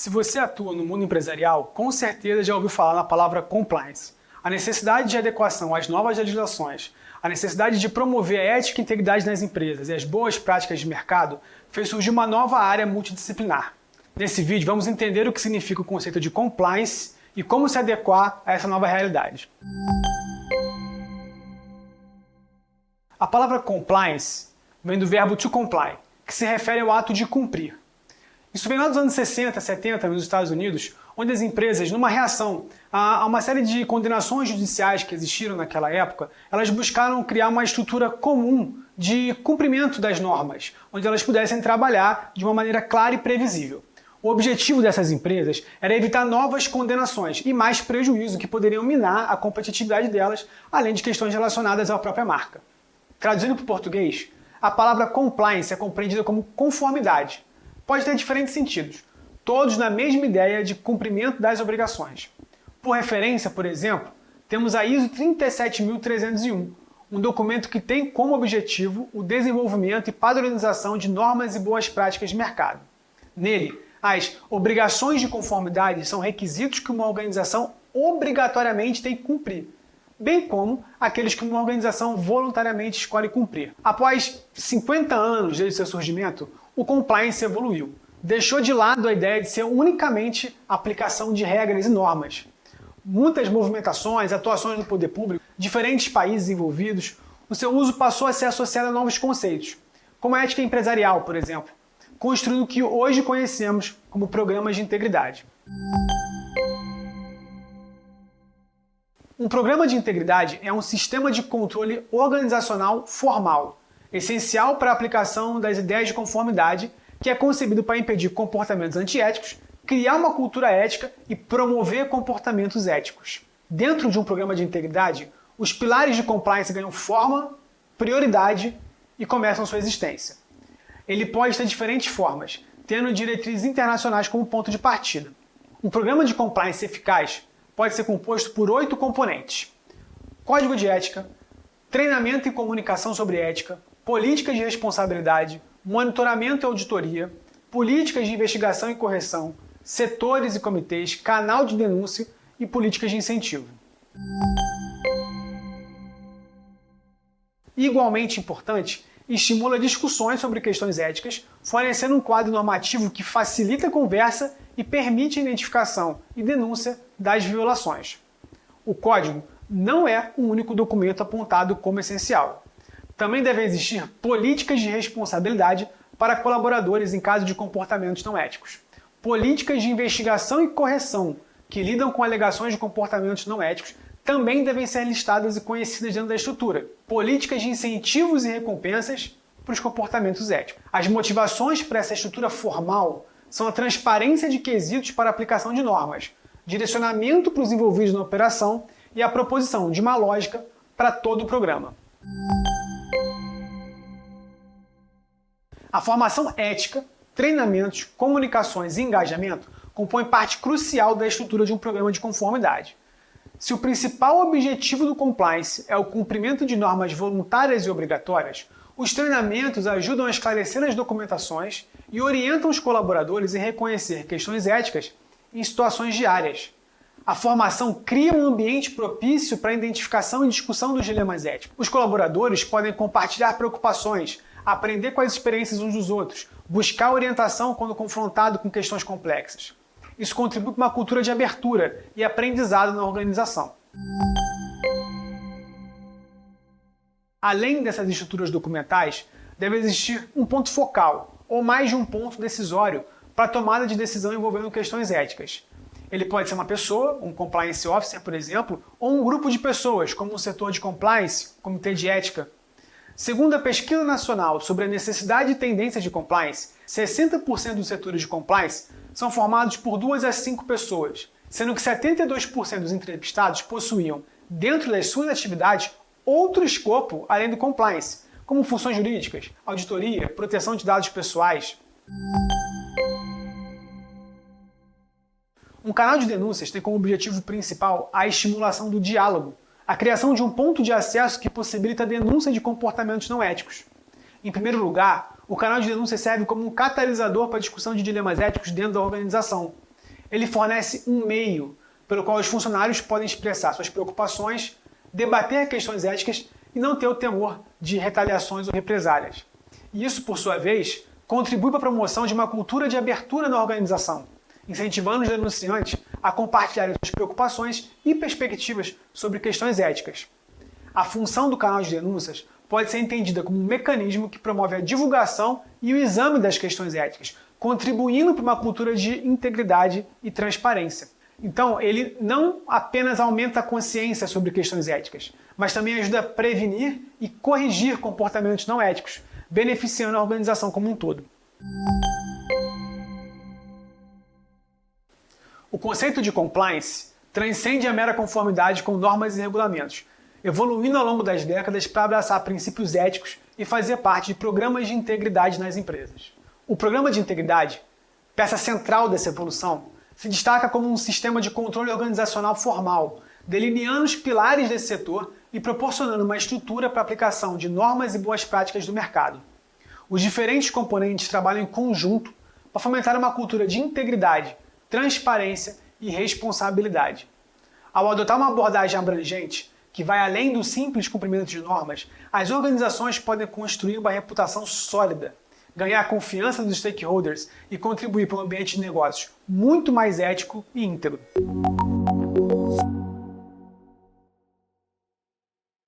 Se você atua no mundo empresarial, com certeza já ouviu falar na palavra compliance. A necessidade de adequação às novas legislações, a necessidade de promover a ética e integridade nas empresas e as boas práticas de mercado fez surgir uma nova área multidisciplinar. Nesse vídeo vamos entender o que significa o conceito de compliance e como se adequar a essa nova realidade. A palavra compliance vem do verbo to comply, que se refere ao ato de cumprir. Isso vem lá dos anos 60, 70 nos Estados Unidos, onde as empresas, numa reação a uma série de condenações judiciais que existiram naquela época, elas buscaram criar uma estrutura comum de cumprimento das normas, onde elas pudessem trabalhar de uma maneira clara e previsível. O objetivo dessas empresas era evitar novas condenações e mais prejuízo que poderiam minar a competitividade delas, além de questões relacionadas à própria marca. Traduzindo para o português, a palavra compliance é compreendida como conformidade. Pode ter diferentes sentidos, todos na mesma ideia de cumprimento das obrigações. Por referência, por exemplo, temos a ISO 37301, um documento que tem como objetivo o desenvolvimento e padronização de normas e boas práticas de mercado. Nele, as obrigações de conformidade são requisitos que uma organização obrigatoriamente tem que cumprir, bem como aqueles que uma organização voluntariamente escolhe cumprir. Após 50 anos desde seu surgimento, o compliance evoluiu. Deixou de lado a ideia de ser unicamente aplicação de regras e normas. Muitas movimentações, atuações do poder público, diferentes países envolvidos, o seu uso passou a ser associado a novos conceitos, como a ética empresarial, por exemplo, construindo o que hoje conhecemos como programas de integridade. Um programa de integridade é um sistema de controle organizacional formal, essencial para a aplicação das ideias de conformidade, que é concebido para impedir comportamentos antiéticos, criar uma cultura ética e promover comportamentos éticos. Dentro de um programa de integridade, os pilares de compliance ganham forma, prioridade e começam sua existência. Ele pode ter diferentes formas, tendo diretrizes internacionais como ponto de partida. Um programa de compliance eficaz pode ser composto por 8 componentes: código de ética, treinamento e comunicação sobre ética, políticas de responsabilidade, monitoramento e auditoria, políticas de investigação e correção, setores e comitês, canal de denúncia e políticas de incentivo. Igualmente importante, estimula discussões sobre questões éticas, fornecendo um quadro normativo que facilita a conversa e permite a identificação e denúncia das violações. O código não é um único documento apontado como essencial. Também devem existir políticas de responsabilidade para colaboradores em caso de comportamentos não éticos. Políticas de investigação e correção que lidam com alegações de comportamentos não éticos também devem ser listadas e conhecidas dentro da estrutura. Políticas de incentivos e recompensas para os comportamentos éticos. As motivações para essa estrutura formal são a transparência de quesitos para a aplicação de normas, direcionamento para os envolvidos na operação e a proposição de uma lógica para todo o programa. A formação ética, treinamentos, comunicações e engajamento compõem parte crucial da estrutura de um programa de conformidade. Se o principal objetivo do compliance é o cumprimento de normas voluntárias e obrigatórias, os treinamentos ajudam a esclarecer as documentações e orientam os colaboradores em reconhecer questões éticas em situações diárias. A formação cria um ambiente propício para a identificação e discussão dos dilemas éticos. Os colaboradores podem compartilhar preocupações, aprender com as experiências uns dos outros, buscar orientação quando confrontado com questões complexas. Isso contribui para uma cultura de abertura e aprendizado na organização. Além dessas estruturas documentais, deve existir um ponto focal, ou mais de um ponto decisório, para a tomada de decisão envolvendo questões éticas. Ele pode ser uma pessoa, um compliance officer, por exemplo, ou um grupo de pessoas, como um setor de compliance, comitê de ética. Segundo a pesquisa nacional sobre a necessidade e tendência de compliance, 60% dos setores de compliance são formados por 2 a 5 pessoas, sendo que 72% dos entrevistados possuíam, dentro das suas atividades, outro escopo além do compliance, como funções jurídicas, auditoria, proteção de dados pessoais. Um canal de denúncias tem como objetivo principal a estimulação do diálogo, a criação de um ponto de acesso que possibilita a denúncia de comportamentos não éticos. Em primeiro lugar, o canal de denúncia serve como um catalisador para a discussão de dilemas éticos dentro da organização. Ele fornece um meio pelo qual os funcionários podem expressar suas preocupações, debater questões éticas e não ter o temor de retaliações ou represálias. E isso, por sua vez, contribui para a promoção de uma cultura de abertura na organização, incentivando os denunciantes a compartilharem suas preocupações e perspectivas sobre questões éticas. A função do canal de denúncias pode ser entendida como um mecanismo que promove a divulgação e o exame das questões éticas, contribuindo para uma cultura de integridade e transparência. Então, ele não apenas aumenta a consciência sobre questões éticas, mas também ajuda a prevenir e corrigir comportamentos não éticos, beneficiando a organização como um todo. O conceito de compliance transcende a mera conformidade com normas e regulamentos, evoluindo ao longo das décadas para abraçar princípios éticos e fazer parte de programas de integridade nas empresas. O programa de integridade, peça central dessa evolução, se destaca como um sistema de controle organizacional formal, delineando os pilares desse setor e proporcionando uma estrutura para a aplicação de normas e boas práticas do mercado. Os diferentes componentes trabalham em conjunto para fomentar uma cultura de integridade, transparência e responsabilidade. Ao adotar uma abordagem abrangente, que vai além do simples cumprimento de normas, as organizações podem construir uma reputação sólida, ganhar a confiança dos stakeholders e contribuir para um ambiente de negócios muito mais ético e íntegro.